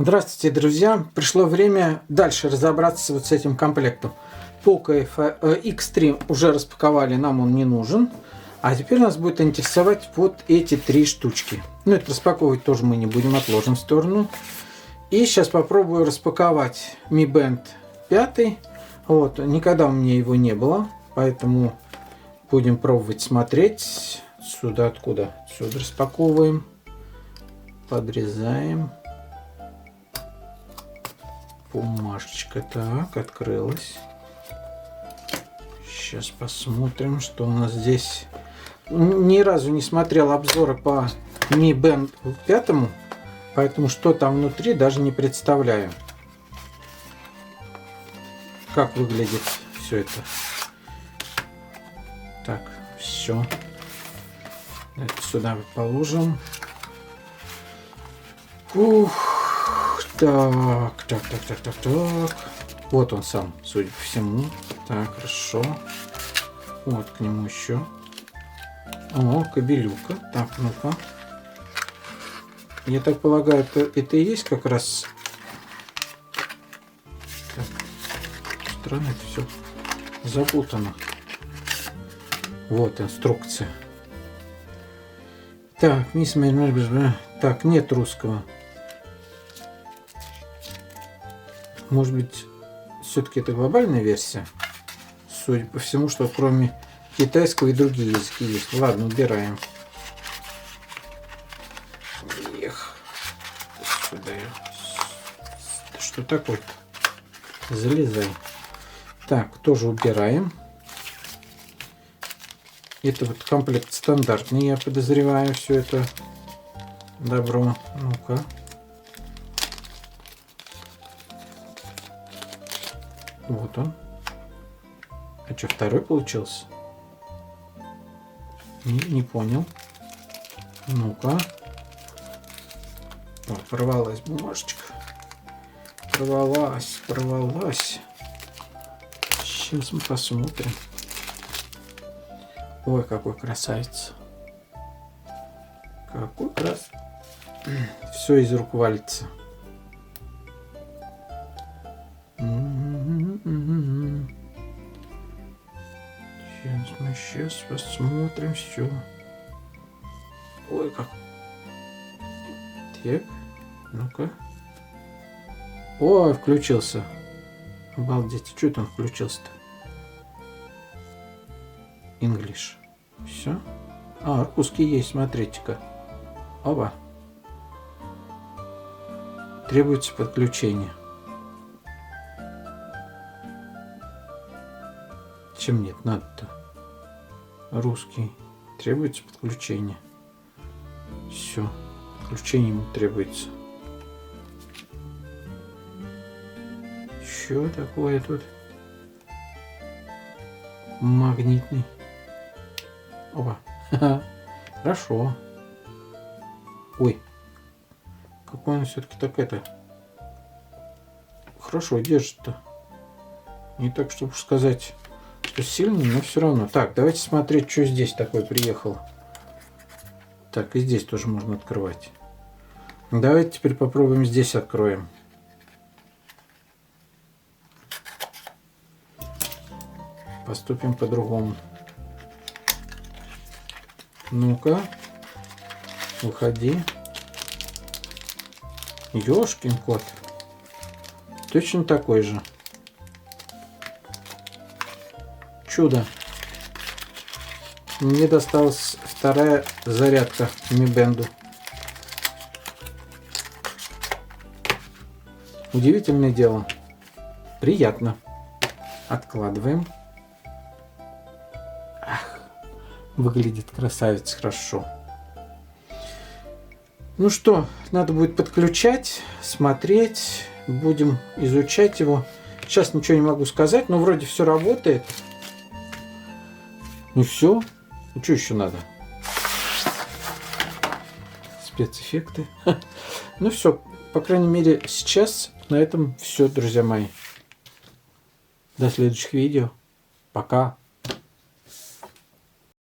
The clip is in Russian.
Здравствуйте, друзья! Пришло время дальше разобраться вот с этим комплектом. Poco X3 уже распаковали, нам он не нужен. А теперь нас будет интересовать вот эти три штучки. Ну, это распаковывать тоже мы не будем, отложим в сторону. И сейчас попробую распаковать Mi Band 5. Вот, никогда у меня его не было, поэтому будем пробовать смотреть. Сюда откуда? Сюда распаковываем, подрезаем. Бумажечка, так, открылась. Сейчас посмотрим, что у нас здесь. Ни разу не смотрел обзоры по Mi Band 5, поэтому что там внутри даже не представляю. Как выглядит все это. Так, все. Это сюда положим. Ух. Так. Вот он сам, судя по всему. Так, хорошо. Вот к нему еще. О, кабелюка. Так, ну-ка. Я так полагаю, это и есть как раз. Так, странно, это все запутано. Вот инструкция. Так, так, нет русского. Может быть, все-таки это глобальная версия? Судя по всему, что кроме китайского и другие языки есть. Ладно, убираем. Эх. Сюда. Что такое? Залезай. Так, тоже убираем. Это вот комплект стандартный, я подозреваю, все это добро. Ну-ка. Вот он. А что, второй получился? Не понял. Ну-ка. О, порвалась бумажечка. Порвалась. Сейчас мы посмотрим. Ой, какой красавец. Какой крас. Все из рук валится. Сейчас посмотрим все. Ой, как. Так, ну-ка. Ой, включился. Обалдеть, что там включился-то? English. Все. А, русский есть, смотрите-ка. Оба. Требуется подключение. Чем нет, надо-то. Русский. Требуется подключение. Все. Подключение ему требуется. Что такое тут? Магнитный. Опа. Хорошо. Ой. Какой он все-таки так это. Хорошо держит-то. Не так, чтобы сказать, что сильный, но все равно. Так, давайте смотреть, что здесь такое приехало. Так, и здесь тоже можно открывать. Давайте теперь попробуем здесь откроем. Поступим по-другому. Ну-ка. Выходи. Ёшкин кот. Точно такой же. Чудо. Мне досталась вторая зарядка Mi Band. Удивительное дело. Приятно. Откладываем. Ах, выглядит красавец хорошо. Ну что, надо будет подключать, смотреть. Будем изучать его. Сейчас ничего не могу сказать, но вроде все работает. Ну все. Ну что еще надо? Спецэффекты. Ну все. По крайней мере, сейчас на этом все, друзья мои. До следующих видео. Пока.